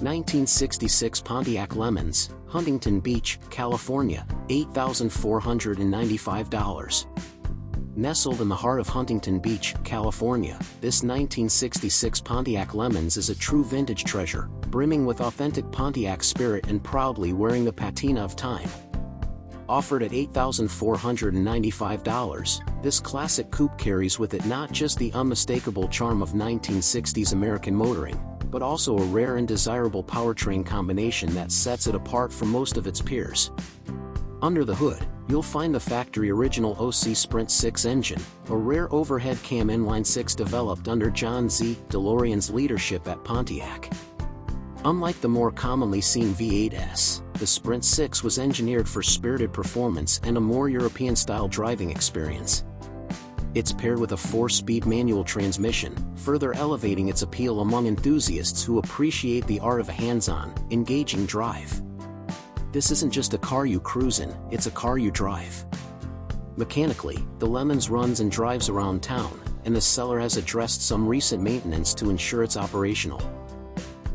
1966 Pontiac Lemans, Huntington Beach, California, $8,495. Nestled in the heart of Huntington Beach, California, this 1966 Pontiac Lemans is a true vintage treasure, brimming with authentic Pontiac spirit and proudly wearing the patina of time. Offered at $8,495, this classic coupe carries with it not just the unmistakable charm of 1960s American motoring, but also a rare and desirable powertrain combination that sets it apart from most of its peers. Under the hood, you'll find the factory original OC Sprint 6 engine, a rare overhead cam inline 6 developed under John Z. DeLorean's leadership at Pontiac. Unlike the more commonly seen V8s, the Sprint 6 was engineered for spirited performance and a more European-style driving experience. It's paired with a 4-speed manual transmission, further elevating its appeal among enthusiasts who appreciate the art of a hands-on, engaging drive. This isn't just a car you cruise in, it's a car you drive. Mechanically, the Lemans runs and drives around town, and the seller has addressed some recent maintenance to ensure it's operational.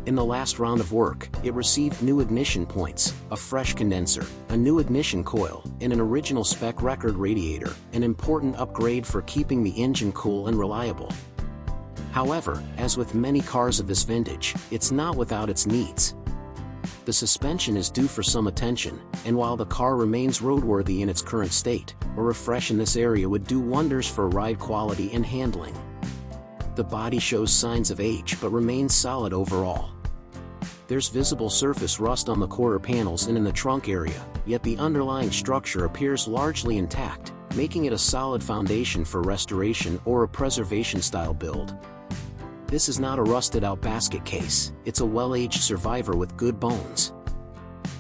In the last round of work, it received new ignition points, a fresh condenser, a new ignition coil, and an original spec record radiator, an important upgrade for keeping the engine cool and reliable. However, as with many cars of this vintage, it's not without its needs. The suspension is due for some attention, and while the car remains roadworthy in its current state, a refresh in this area would do wonders for ride quality and handling. The body shows signs of age but remains solid overall. There's visible surface rust on the quarter panels and in the trunk area, yet the underlying structure appears largely intact, making it a solid foundation for restoration or a preservation-style build. This is not a rusted-out basket case, it's a well-aged survivor with good bones.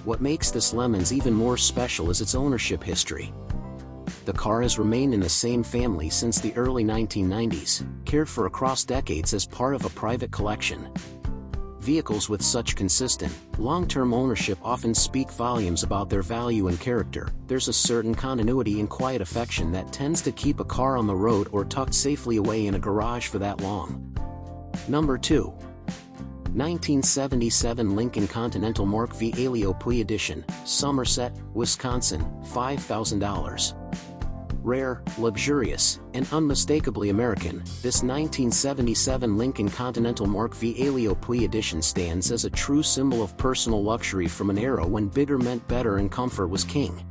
What makes this Lemans even more special is its ownership history. The car has remained in the same family since the early 1990s, cared for across decades as part of a private collection. Vehicles with such consistent, long-term ownership often speak volumes about their value and character. There's a certain continuity and quiet affection that tends to keep a car on the road or tucked safely away in a garage for that long. Number 2. 1977 Lincoln Continental Mark V Emilio Pucci Edition, Somerset, Wisconsin, $5,000. Rare, luxurious, and unmistakably American, this 1977 Lincoln Continental Mark V Emilio Pucci Edition stands as a true symbol of personal luxury from an era when bigger meant better and comfort was king.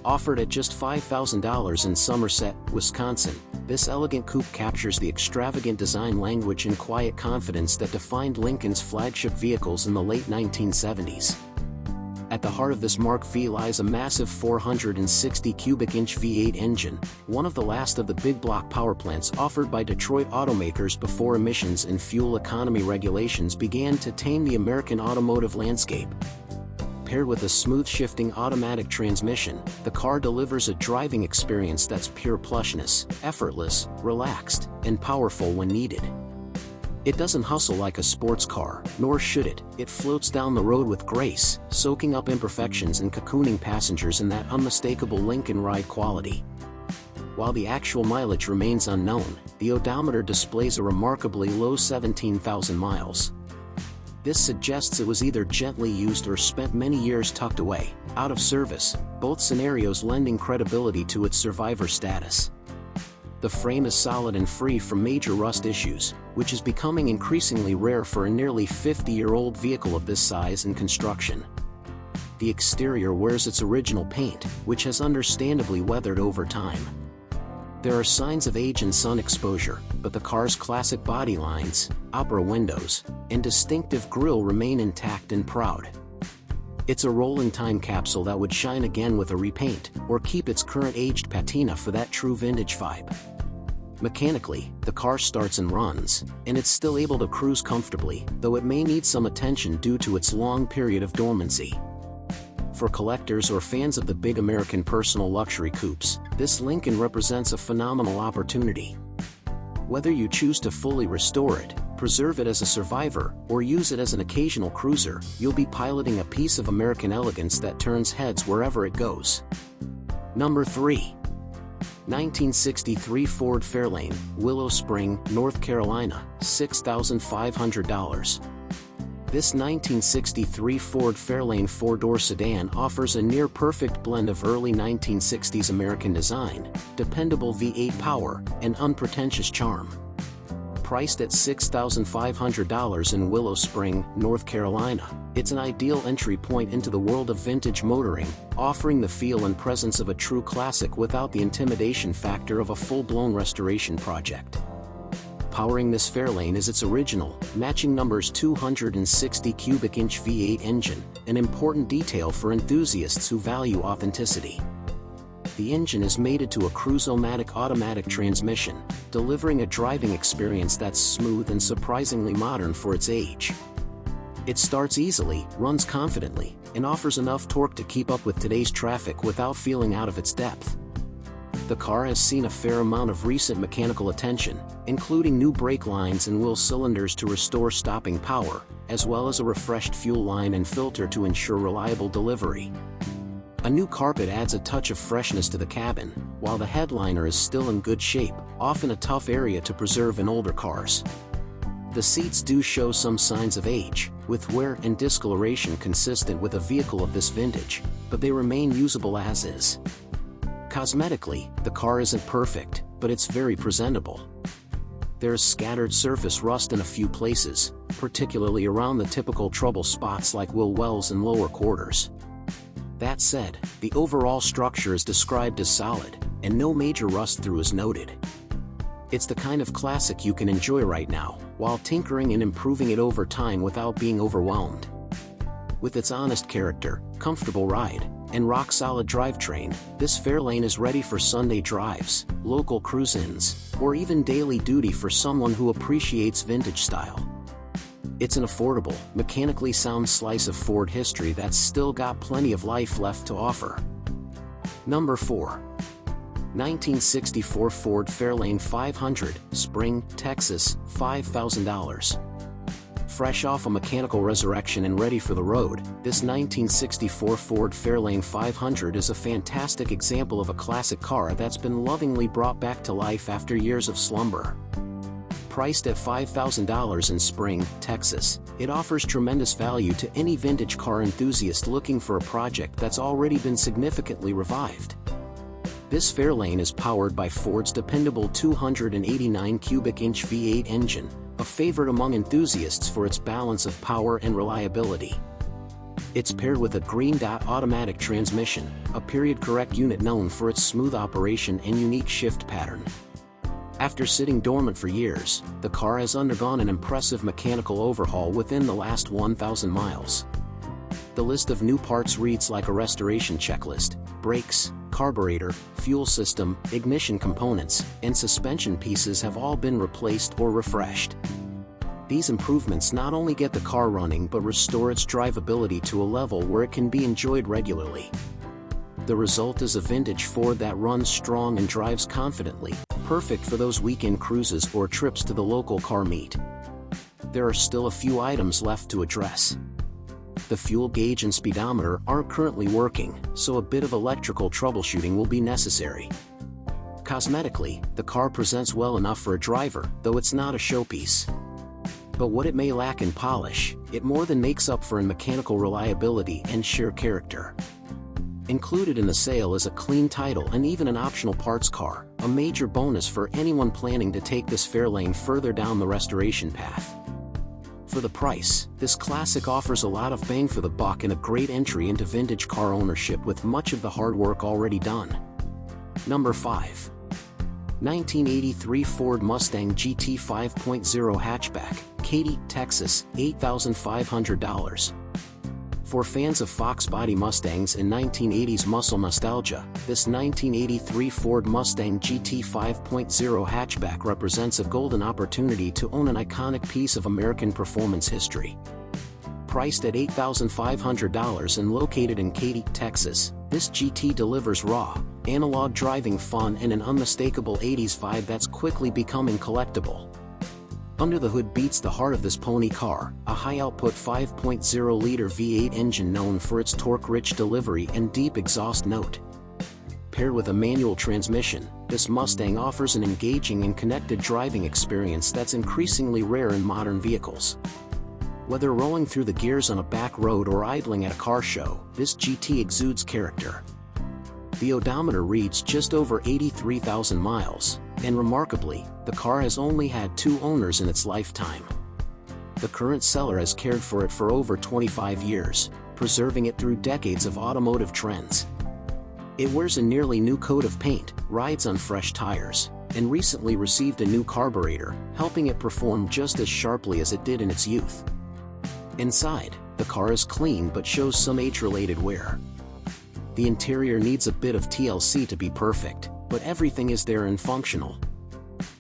Offered at just $5,000 in Somerset, Wisconsin, this elegant coupe captures the extravagant design language and quiet confidence that defined Lincoln's flagship vehicles in the late 1970s. At the heart of this Mark V lies a massive 460 cubic inch V8 engine, one of the last of the big block power plants offered by Detroit automakers before emissions and fuel economy regulations began to tame the American automotive landscape. Paired with a smooth-shifting automatic transmission, the car delivers a driving experience that's pure plushness, effortless, relaxed, and powerful when needed. It doesn't hustle like a sports car, nor should it. It floats down the road with grace, soaking up imperfections and cocooning passengers in that unmistakable Lincoln ride quality. While the actual mileage remains unknown, the odometer displays a remarkably low 17,000 miles. This suggests it was either gently used or spent many years tucked away, out of service, both scenarios lending credibility to its survivor status. The frame is solid and free from major rust issues, which is becoming increasingly rare for a nearly 50-year-old vehicle of this size and construction. The exterior wears its original paint, which has understandably weathered over time. There are signs of age and sun exposure, but the car's classic body lines, opera windows, and distinctive grille remain intact and proud. It's a rolling time capsule that would shine again with a repaint, or keep its current aged patina for that true vintage vibe. Mechanically, the car starts and runs, and it's still able to cruise comfortably, though it may need some attention due to its long period of dormancy. For collectors or fans of the big American personal luxury coupes, this Lincoln represents a phenomenal opportunity. Whether you choose to fully restore it, preserve it as a survivor, or use it as an occasional cruiser, you'll be piloting a piece of American elegance that turns heads wherever it goes. Number 3. 1963 Ford Fairlane, Willow Spring, North Carolina, $6,500. This 1963 Ford Fairlane four-door sedan offers a near-perfect blend of early 1960s American design, dependable V8 power, and unpretentious charm. Priced at $6,500 in Willow Spring, North Carolina, it's an ideal entry point into the world of vintage motoring, offering the feel and presence of a true classic without the intimidation factor of a full-blown restoration project. Powering this Fairlane is its original, matching numbers 260 cubic inch V8 engine, an important detail for enthusiasts who value authenticity. The engine is mated to a cruise-o-matic automatic transmission, delivering a driving experience that's smooth and surprisingly modern for its age. It starts easily, runs confidently, and offers enough torque to keep up with today's traffic without feeling out of its depth. The car has seen a fair amount of recent mechanical attention, including new brake lines and wheel cylinders to restore stopping power, as well as a refreshed fuel line and filter to ensure reliable delivery. A new carpet adds a touch of freshness to the cabin, while the headliner is still in good shape, often a tough area to preserve in older cars. The seats do show some signs of age, with wear and discoloration consistent with a vehicle of this vintage, but they remain usable as is. Cosmetically, the car isn't perfect, but it's very presentable. There's scattered surface rust in a few places, particularly around the typical trouble spots like wheel wells and lower quarters. That said, the overall structure is described as solid, and no major rust-through is noted. It's the kind of classic you can enjoy right now, while tinkering and improving it over time without being overwhelmed. With its honest character, comfortable ride, and rock-solid drivetrain, this Fairlane is ready for Sunday drives, local cruise-ins, or even daily duty for someone who appreciates vintage style. It's an affordable, mechanically sound slice of Ford history that's still got plenty of life left to offer. Number 4. 1964 Ford Fairlane 500, Spring, Texas, $5,000. Fresh off a mechanical resurrection and ready for the road, this 1964 Ford Fairlane 500 is a fantastic example of a classic car that's been lovingly brought back to life after years of slumber. Priced at $5,000 in Spring, Texas, it offers tremendous value to any vintage car enthusiast looking for a project that's already been significantly revived. This Fairlane is powered by Ford's dependable 289 cubic inch V8 engine, a favorite among enthusiasts for its balance of power and reliability. It's paired with a green dot automatic transmission, a period-correct unit known for its smooth operation and unique shift pattern. After sitting dormant for years, the car has undergone an impressive mechanical overhaul within the last 1,000 miles. The list of new parts reads like a restoration checklist: brakes, carburetor, fuel system, ignition components, and suspension pieces have all been replaced or refreshed. These improvements not only get the car running but restore its drivability to a level where it can be enjoyed regularly. The result is a vintage Ford that runs strong and drives confidently, perfect for those weekend cruises or trips to the local car meet. There are still a few items left to address. The fuel gauge and speedometer aren't currently working, so a bit of electrical troubleshooting will be necessary. Cosmetically, the car presents well enough for a driver, though it's not a showpiece. But what it may lack in polish, it more than makes up for in mechanical reliability and sheer character. Included in the sale is a clean title and even an optional parts car, a major bonus for anyone planning to take this Fairlane further down the restoration path. For the price, this classic offers a lot of bang for the buck and a great entry into vintage car ownership with much of the hard work already done. Number 5. 1983 Ford Mustang GT 5.0 Hatchback, Katy, Texas, $8,500. For fans of Fox body Mustangs and 1980s muscle nostalgia, this 1983 Ford Mustang GT 5.0 hatchback represents a golden opportunity to own an iconic piece of American performance history. Priced at $8,500 and located in Katy, Texas, this GT delivers raw, analog driving fun and an unmistakable 80s vibe that's quickly becoming collectible. Under the hood beats the heart of this pony car, a high-output 5.0-liter V8 engine known for its torque-rich delivery and deep exhaust note. Paired with a manual transmission, this Mustang offers an engaging and connected driving experience that's increasingly rare in modern vehicles. Whether rolling through the gears on a back road or idling at a car show, this GT exudes character. The odometer reads just over 83,000 miles, and remarkably, the car has only had 2 owners in its lifetime. The current seller has cared for it for over 25 years, preserving it through decades of automotive trends. It wears a nearly new coat of paint, rides on fresh tires, and recently received a new carburetor, helping it perform just as sharply as it did in its youth. Inside, the car is clean but shows some age-related wear. The interior needs a bit of TLC to be perfect, but everything is there and functional.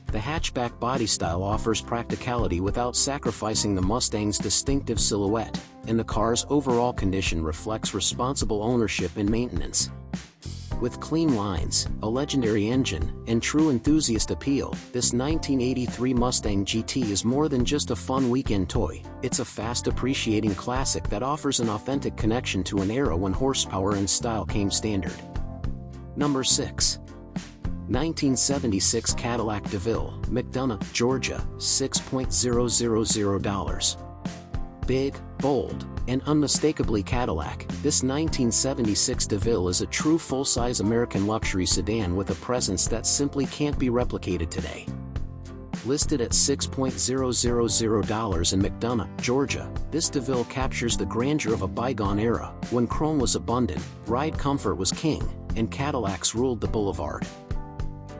The hatchback body style offers practicality without sacrificing the Mustang's distinctive silhouette, and the car's overall condition reflects responsible ownership and maintenance. With clean lines, a legendary engine, and true enthusiast appeal, this 1983 Mustang GT is more than just a fun weekend toy. It's a fast-appreciating classic that offers an authentic connection to an era when horsepower and style came standard. Number 6. 1976 Cadillac DeVille, McDonough, Georgia, $6,000. Big, bold, and unmistakably Cadillac, this 1976 DeVille is a true full-size American luxury sedan with a presence that simply can't be replicated today. Listed at $6,000 in McDonough, Georgia, this DeVille captures the grandeur of a bygone era, when chrome was abundant, ride comfort was king, and Cadillacs ruled the boulevard.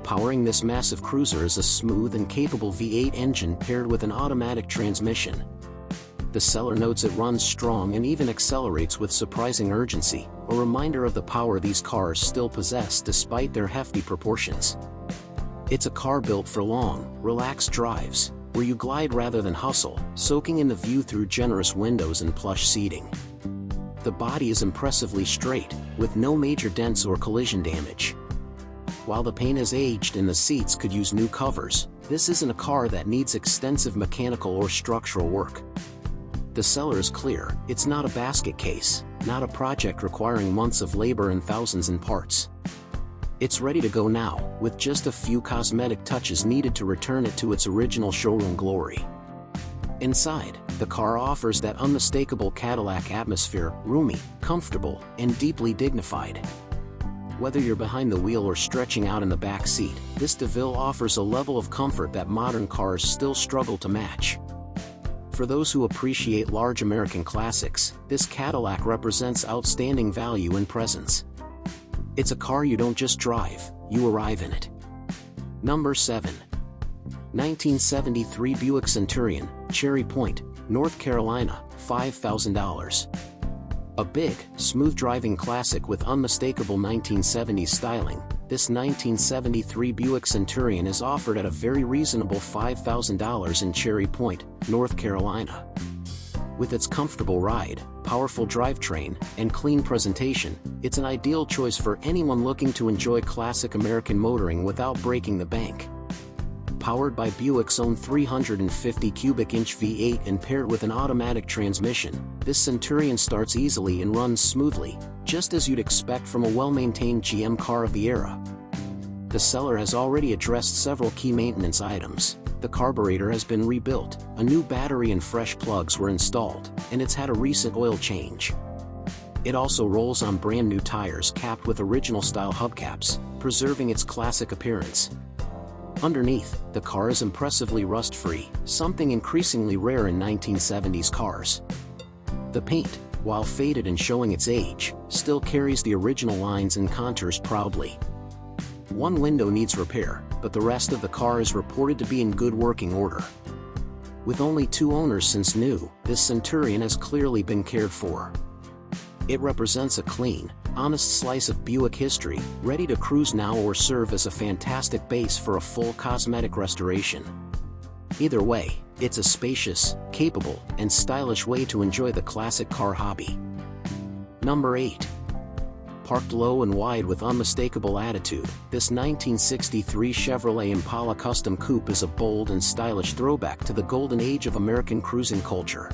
Powering this massive cruiser is a smooth and capable V8 engine paired with an automatic transmission. The seller notes it runs strong and even accelerates with surprising urgency, a reminder of the power these cars still possess despite their hefty proportions. It's a car built for long, relaxed drives, where you glide rather than hustle, soaking in the view through generous windows and plush seating. The body is impressively straight, with no major dents or collision damage. While the paint has aged and the seats could use new covers, this isn't a car that needs extensive mechanical or structural work. The seller is clear, it's not a basket case, not a project requiring months of labor and thousands in parts. It's ready to go now, with just a few cosmetic touches needed to return it to its original showroom glory. Inside, the car offers that unmistakable Cadillac atmosphere, roomy, comfortable, and deeply dignified. Whether you're behind the wheel or stretching out in the back seat, this DeVille offers a level of comfort that modern cars still struggle to match. For those who appreciate large American classics, this Cadillac represents outstanding value and presence. It's a car you don't just drive, you arrive in it. Number 7. 1973 Buick Centurion, Cherry Point, North Carolina, $5,000. A big, smooth-driving classic with unmistakable 1970s styling, this 1973 Buick Centurion is offered at a very reasonable $5,000 in Cherry Point, North Carolina. With its comfortable ride, powerful drivetrain, and clean presentation, it's an ideal choice for anyone looking to enjoy classic American motoring without breaking the bank. Powered by Buick's own 350 cubic inch V8 and paired with an automatic transmission, this Centurion starts easily and runs smoothly, just as you'd expect from a well-maintained GM car of the era. The seller has already addressed several key maintenance items. The carburetor has been rebuilt, a new battery and fresh plugs were installed, and it's had a recent oil change. It also rolls on brand new tires capped with original-style hubcaps, preserving its classic appearance. Underneath, the car is impressively rust-free, something increasingly rare in 1970s cars. The paint, while faded and showing its age, still carries the original lines and contours proudly. One window needs repair, but the rest of the car is reported to be in good working order. With only 2 owners since new, this Centurion has clearly been cared for. It represents a clean, honest slice of Buick history, ready to cruise now or serve as a fantastic base for a full cosmetic restoration. Either way, it's a spacious, capable, and stylish way to enjoy the classic car hobby. Number 8. Parked low and wide with unmistakable attitude, this 1963 Chevrolet Impala Custom Coupe is a bold and stylish throwback to the golden age of American cruising culture.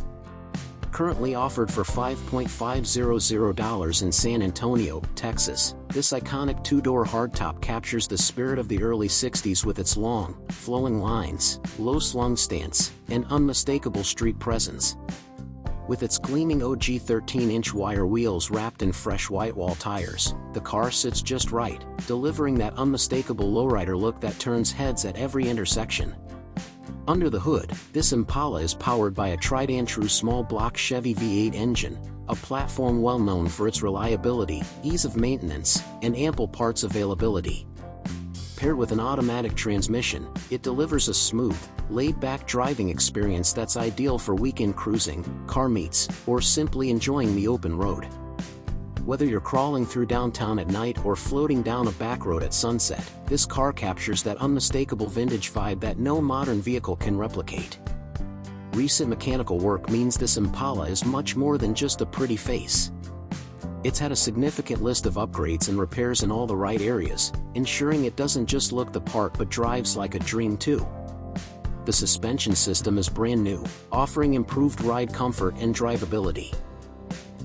Currently offered for $5,500 in San Antonio, Texas, this iconic 2-door hardtop captures the spirit of the early 60s with its long, flowing lines, low-slung stance, and unmistakable street presence. With its gleaming OG 13-inch wire wheels wrapped in fresh white wall tires, the car sits just right, delivering that unmistakable lowrider look that turns heads at every intersection. Under the hood, this Impala is powered by a tried-and-true small-block Chevy V8 engine, a platform well known for its reliability, ease of maintenance, and ample parts availability. Paired with an automatic transmission, it delivers a smooth, laid-back driving experience that's ideal for weekend cruising, car meets, or simply enjoying the open road. Whether you're crawling through downtown at night or floating down a back road at sunset, this car captures that unmistakable vintage vibe that no modern vehicle can replicate. Recent mechanical work means this Impala is much more than just a pretty face. It's had a significant list of upgrades and repairs in all the right areas, ensuring it doesn't just look the part but drives like a dream too. The suspension system is brand new, offering improved ride comfort and drivability.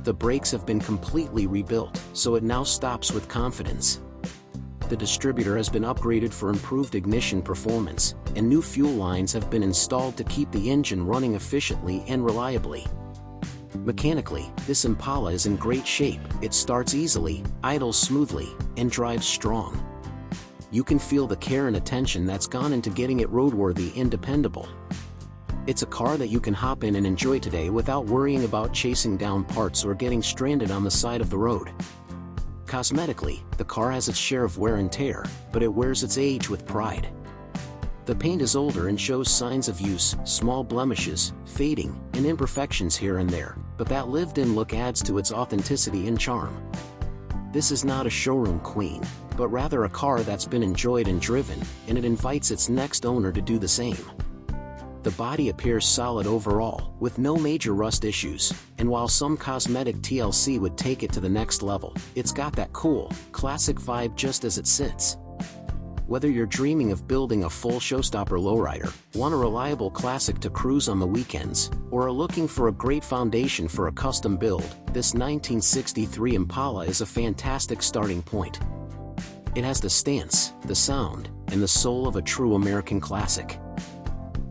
The brakes have been completely rebuilt, so it now stops with confidence. The distributor has been upgraded for improved ignition performance, and new fuel lines have been installed to keep the engine running efficiently and reliably. Mechanically, this Impala is in great shape. It starts easily, idles smoothly, and drives strong. You can feel the care and attention that's gone into getting it roadworthy and dependable. It's a car that you can hop in and enjoy today without worrying about chasing down parts or getting stranded on the side of the road. Cosmetically, the car has its share of wear and tear, but it wears its age with pride. The paint is older and shows signs of use, small blemishes, fading, and imperfections here and there, but that lived-in look adds to its authenticity and charm. This is not a showroom queen, but rather a car that's been enjoyed and driven, and it invites its next owner to do the same. The body appears solid overall, with no major rust issues, and while some cosmetic TLC would take it to the next level, it's got that cool, classic vibe just as it sits. Whether you're dreaming of building a full showstopper lowrider, want a reliable classic to cruise on the weekends, or are looking for a great foundation for a custom build, this 1963 Impala is a fantastic starting point. It has the stance, the sound, and the soul of a true American classic.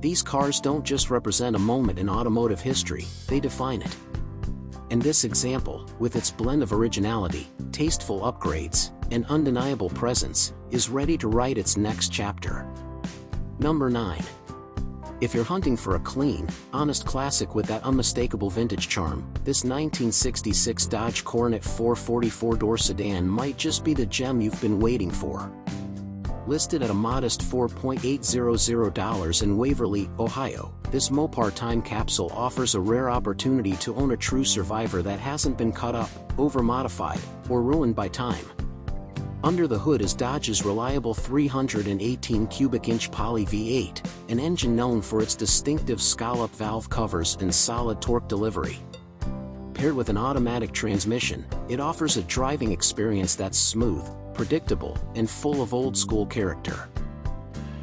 These cars don't just represent a moment in automotive history, they define it. And this example, with its blend of originality, tasteful upgrades, and undeniable presence, is ready to write its next chapter. Number 9. If you're hunting for a clean, honest classic with that unmistakable vintage charm, this 1966 Dodge Coronet 440 four-door sedan might just be the gem you've been waiting for. Listed at a modest $4,800 in Waverly, Ohio, this Mopar time capsule offers a rare opportunity to own a true survivor that hasn't been cut up, over-modified, or ruined by time. Under the hood is Dodge's reliable 318 cubic inch Poly V8, an engine known for its distinctive scallop valve covers and solid torque delivery. Paired with an automatic transmission, it offers a driving experience that's smooth, predictable, and full of old-school character.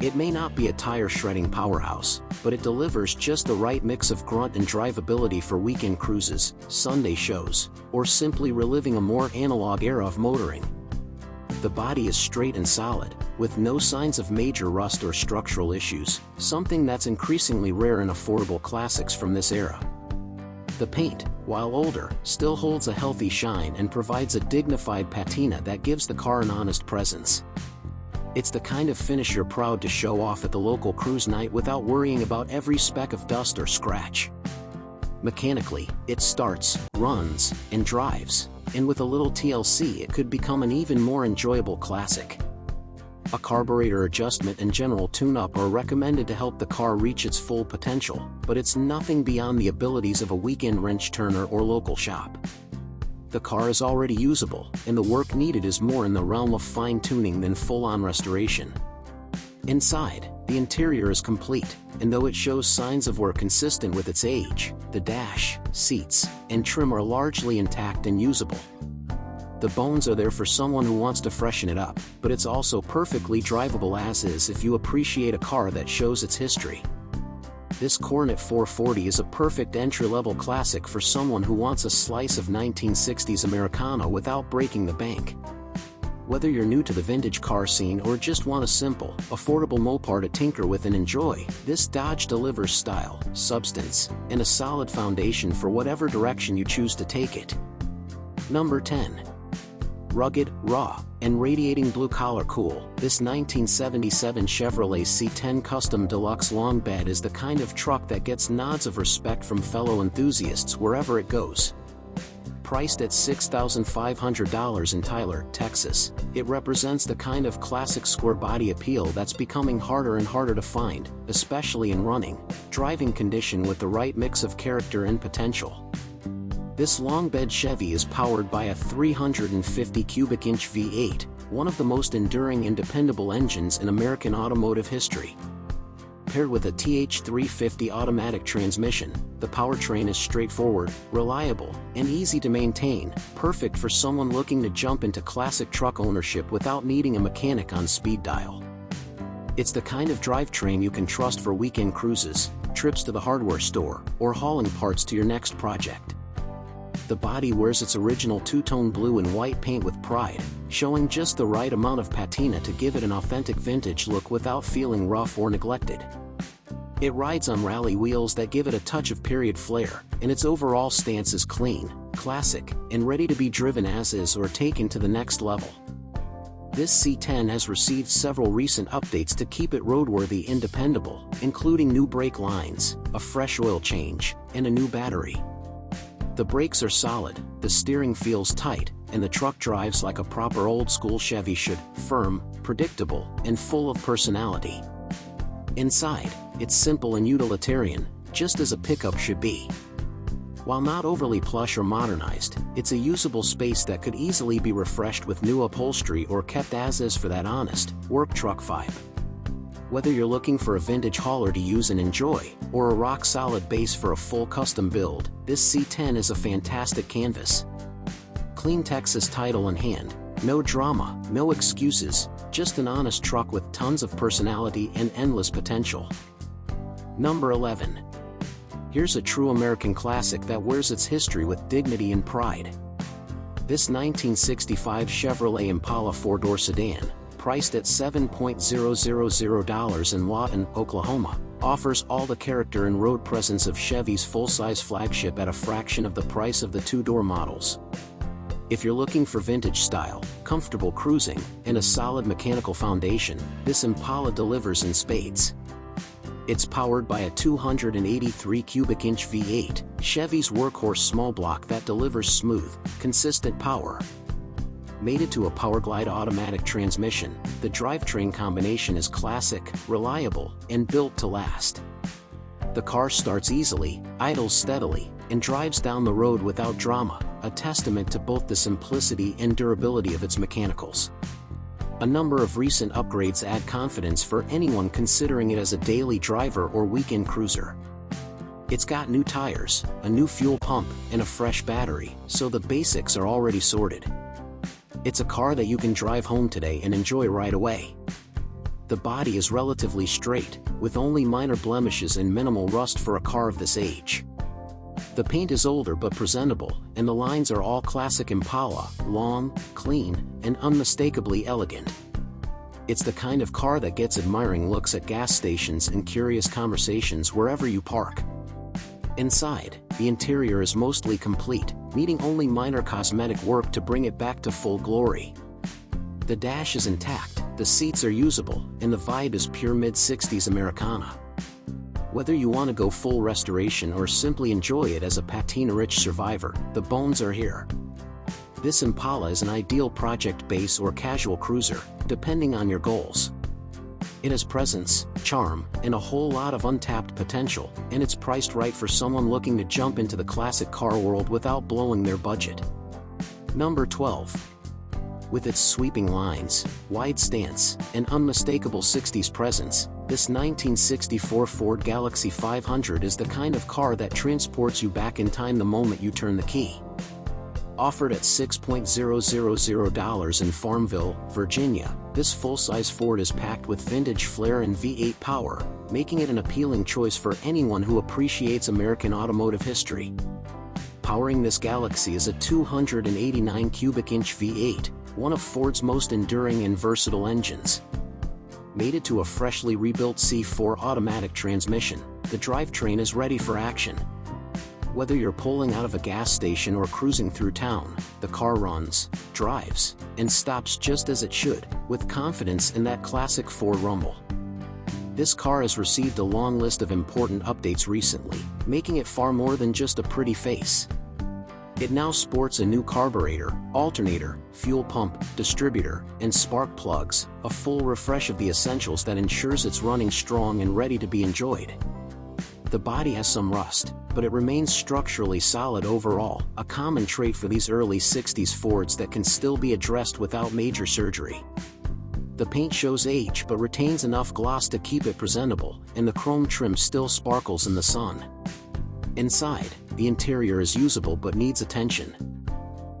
It may not be a tire-shredding powerhouse, but it delivers just the right mix of grunt and drivability for weekend cruises, Sunday shows, or simply reliving a more analog era of motoring. The body is straight and solid, with no signs of major rust or structural issues, something that's increasingly rare in affordable classics from this era. The paint, while older, still holds a healthy shine and provides a dignified patina that gives the car an honest presence. It's the kind of finish you're proud to show off at the local cruise night without worrying about every speck of dust or scratch. Mechanically, it starts, runs, and drives, and with a little TLC it could become an even more enjoyable classic. A carburetor adjustment and general tune-up are recommended to help the car reach its full potential, but it's nothing beyond the abilities of a weekend wrench turner or local shop. The car is already usable, and the work needed is more in the realm of fine-tuning than full-on restoration. Inside, the interior is complete, and though it shows signs of wear consistent with its age, the dash, seats, and trim are largely intact and usable. The bones are there for someone who wants to freshen it up, but it's also perfectly drivable as is if you appreciate a car that shows its history. This Coronet 440 is a perfect entry-level classic for someone who wants a slice of 1960s Americana without breaking the bank. Whether you're new to the vintage car scene or just want a simple, affordable Mopar to tinker with and enjoy, this Dodge delivers style, substance, and a solid foundation for whatever direction you choose to take it. Number 10. Rugged, raw, and radiating blue-collar cool. This 1977 Chevrolet C10 Custom Deluxe Long Bed is the kind of truck that gets nods of respect from fellow enthusiasts wherever it goes. Priced at $6,500 in Tyler, Texas, it represents the kind of classic square body appeal that's becoming harder and harder to find, especially in running, driving condition with the right mix of character and potential. This long bed Chevy is powered by a 350 cubic inch V8, one of the most enduring and dependable engines in American automotive history. Paired with a TH350 automatic transmission, the powertrain is straightforward, reliable, and easy to maintain, perfect for someone looking to jump into classic truck ownership without needing a mechanic on speed dial. It's the kind of drivetrain you can trust for weekend cruises, trips to the hardware store, or hauling parts to your next project. The body wears its original two-tone blue and white paint with pride, showing just the right amount of patina to give it an authentic vintage look without feeling rough or neglected. It rides on rally wheels that give it a touch of period flair, and its overall stance is clean, classic, and ready to be driven as is or taken to the next level. This C10 has received several recent updates to keep it roadworthy and dependable, including new brake lines, a fresh oil change, and a new battery. The brakes are solid, the steering feels tight, and the truck drives like a proper old-school Chevy should, firm, predictable, and full of personality. Inside, it's simple and utilitarian, just as a pickup should be. While not overly plush or modernized, it's a usable space that could easily be refreshed with new upholstery or kept as is for that honest, work truck vibe. Whether you're looking for a vintage hauler to use and enjoy, or a rock-solid base for a full custom build, this C10 is a fantastic canvas. Clean Texas title in hand, no drama, no excuses, just an honest truck with tons of personality and endless potential. Number 11. Here's a true American classic that wears its history with dignity and pride. This 1965 Chevrolet Impala four-door sedan, priced at $7,000 in Lawton, Oklahoma, offers all the character and road presence of Chevy's full-size flagship at a fraction of the price of the two-door models. If you're looking for vintage style, comfortable cruising, and a solid mechanical foundation, this Impala delivers in spades. It's powered by a 283 cubic inch V8, Chevy's workhorse small block that delivers smooth, consistent power. Mated to a Powerglide automatic transmission, the drivetrain combination is classic, reliable, and built to last. The car starts easily, idles steadily, and drives down the road without drama, a testament to both the simplicity and durability of its mechanicals. A number of recent upgrades add confidence for anyone considering it as a daily driver or weekend cruiser. It's got new tires, a new fuel pump, and a fresh battery, so the basics are already sorted. It's a car that you can drive home today and enjoy right away. The body is relatively straight, with only minor blemishes and minimal rust for a car of this age. The paint is older but presentable, and the lines are all classic Impala, long, clean, and unmistakably elegant. It's the kind of car that gets admiring looks at gas stations and curious conversations wherever you park. Inside, the interior is mostly complete, needing only minor cosmetic work to bring it back to full glory. The dash is intact, the seats are usable, and the vibe is pure mid-60s Americana. Whether you want to go full restoration or simply enjoy it as a patina-rich survivor, the bones are here. This Impala is an ideal project base or casual cruiser, depending on your goals. It has presence, charm, and a whole lot of untapped potential, and it's priced right for someone looking to jump into the classic car world without blowing their budget. Number 12. With its sweeping lines, wide stance, and unmistakable 60s presence, this 1964 Ford Galaxy 500 is the kind of car that transports you back in time the moment you turn the key. Offered at $6,000 in Farmville, Virginia, this full-size Ford is packed with vintage flair and V8 power, making it an appealing choice for anyone who appreciates American automotive history. Powering this Galaxy is a 289 cubic inch V8, one of Ford's most enduring and versatile engines. Mated to a freshly rebuilt C4 automatic transmission, the drivetrain is ready for action. Whether you're pulling out of a gas station or cruising through town, the car runs, drives, and stops just as it should, with confidence in that classic Ford rumble. This car has received a long list of important updates recently, making it far more than just a pretty face. It now sports a new carburetor, alternator, fuel pump, distributor, and spark plugs, a full refresh of the essentials that ensures it's running strong and ready to be enjoyed. The body has some rust, but it remains structurally solid overall, a common trait for these early 60s Fords that can still be addressed without major surgery. The paint shows age but retains enough gloss to keep it presentable, and the chrome trim still sparkles in the sun. Inside, the interior is usable but needs attention.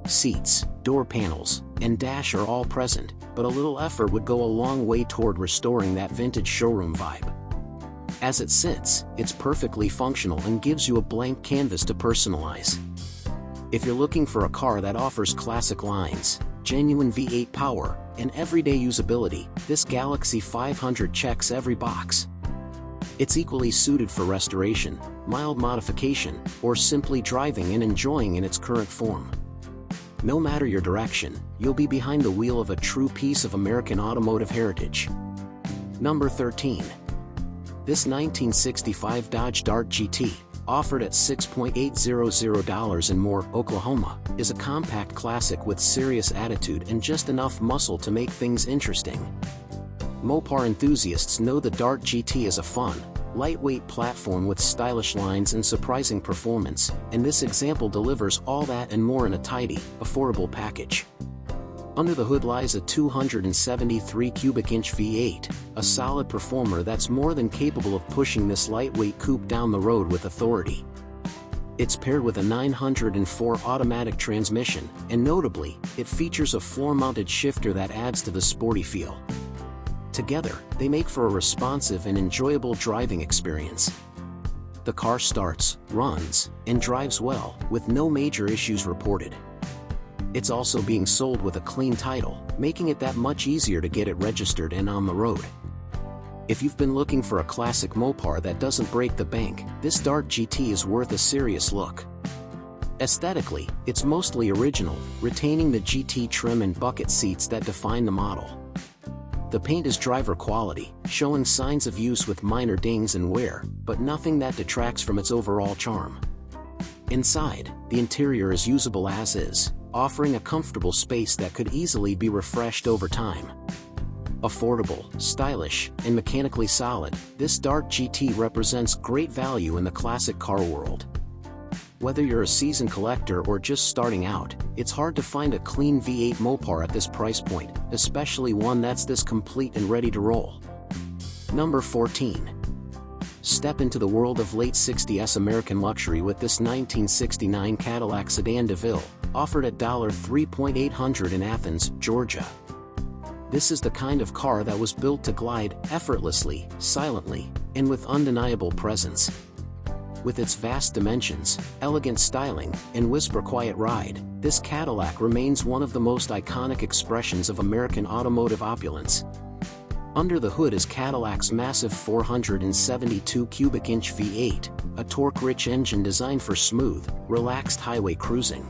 Seats, door panels, and dash are all present, but a little effort would go a long way toward restoring that vintage showroom vibe. As it sits, it's perfectly functional and gives you a blank canvas to personalize. If you're looking for a car that offers classic lines, genuine V8 power, and everyday usability, this Galaxy 500 checks every box. It's equally suited for restoration, mild modification, or simply driving and enjoying in its current form. No matter your direction, you'll be behind the wheel of a true piece of American automotive heritage. Number 13. This 1965 Dodge Dart GT, offered at $6,800 in Moore, Oklahoma, is a compact classic with serious attitude and just enough muscle to make things interesting. Mopar enthusiasts know the Dart GT is a fun, lightweight platform with stylish lines and surprising performance, and this example delivers all that and more in a tidy, affordable package. Under the hood lies a 273 cubic inch V8, a solid performer that's more than capable of pushing this lightweight coupe down the road with authority. It's paired with a 904 automatic transmission, and notably, it features a floor-mounted shifter that adds to the sporty feel. Together, they make for a responsive and enjoyable driving experience. The car starts, runs, and drives well, with no major issues reported. It's also being sold with a clean title, making it that much easier to get it registered and on the road. If you've been looking for a classic Mopar that doesn't break the bank, this Dart GT is worth a serious look. Aesthetically, it's mostly original, retaining the GT trim and bucket seats that define the model. The paint is driver quality, showing signs of use with minor dings and wear, but nothing that detracts from its overall charm. Inside, the interior is usable as is, offering a comfortable space that could easily be refreshed over time. Affordable, stylish, and mechanically solid, this Dart GT represents great value in the classic car world. Whether you're a seasoned collector or just starting out, it's hard to find a clean V8 Mopar at this price point, especially one that's this complete and ready to roll. Number 14. Step into the world of late 60s American luxury with this 1969 Cadillac Sedan DeVille, offered at $3,800 in Athens, Georgia. This is the kind of car that was built to glide effortlessly, silently, and with undeniable presence. With its vast dimensions, elegant styling, and whisper-quiet ride, this Cadillac remains one of the most iconic expressions of American automotive opulence. Under the hood is Cadillac's massive 472 cubic inch V8, a torque-rich engine designed for smooth, relaxed highway cruising.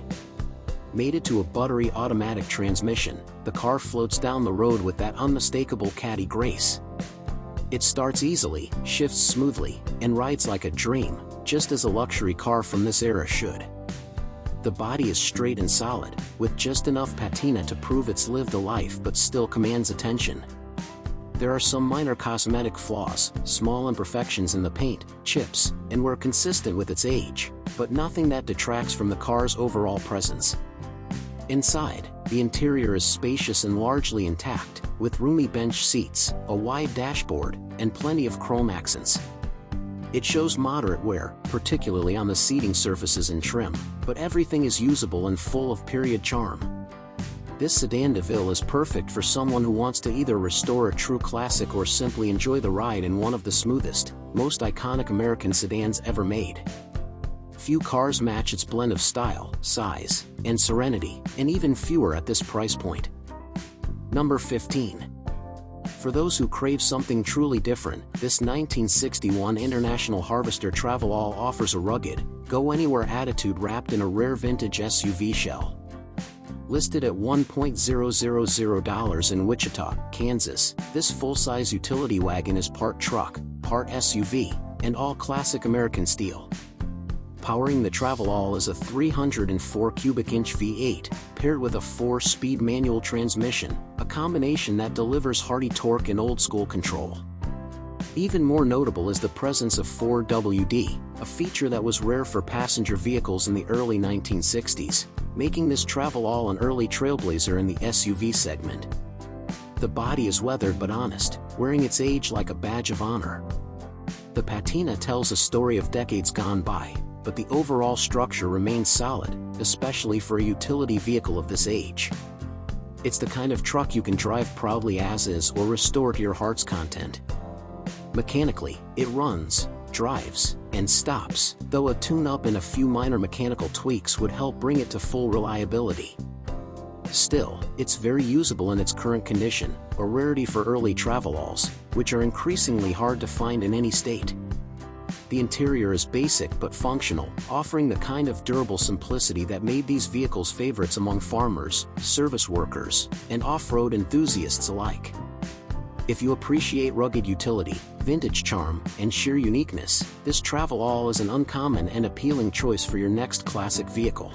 Mated to a buttery automatic transmission, the car floats down the road with that unmistakable caddy grace. It starts easily, shifts smoothly, and rides like a dream, just as a luxury car from this era should. The body is straight and solid, with just enough patina to prove it's lived a life but still commands attention. There are some minor cosmetic flaws, small imperfections in the paint, chips, and were consistent with its age, but nothing that detracts from the car's overall presence. Inside, the interior is spacious and largely intact, with roomy bench seats, a wide dashboard, and plenty of chrome accents. It shows moderate wear, particularly on the seating surfaces and trim, but everything is usable and full of period charm. This Sedan DeVille is perfect for someone who wants to either restore a true classic or simply enjoy the ride in one of the smoothest, most iconic American sedans ever made. Few cars match its blend of style, size, and serenity, and even fewer at this price point. Number 15. For those who crave something truly different, this 1961 International Harvester Travelall offers a rugged, go-anywhere attitude wrapped in a rare vintage SUV shell. Listed at $1.000 in Wichita, Kansas, this full-size utility wagon is part truck, part SUV, and all classic American steel. Powering the Travelall is a 304 cubic inch V8, paired with a 4-speed manual transmission, a combination that delivers hearty torque and old-school control. Even more notable is the presence of 4WD, a feature that was rare for passenger vehicles in the early 1960s, making this Travelall an early trailblazer in the SUV segment. The body is weathered but honest, wearing its age like a badge of honor. The patina tells a story of decades gone by, but the overall structure remains solid, especially for a utility vehicle of this age. It's the kind of truck you can drive proudly as is or restore to your heart's content. Mechanically, it runs, drives, and stops, though a tune-up and a few minor mechanical tweaks would help bring it to full reliability. Still, it's very usable in its current condition, a rarity for early Travelalls, which are increasingly hard to find in any state. The interior is basic but functional, offering the kind of durable simplicity that made these vehicles favorites among farmers, service workers, and off-road enthusiasts alike. If you appreciate rugged utility, vintage charm, and sheer uniqueness, this Travelall is an uncommon and appealing choice for your next classic vehicle.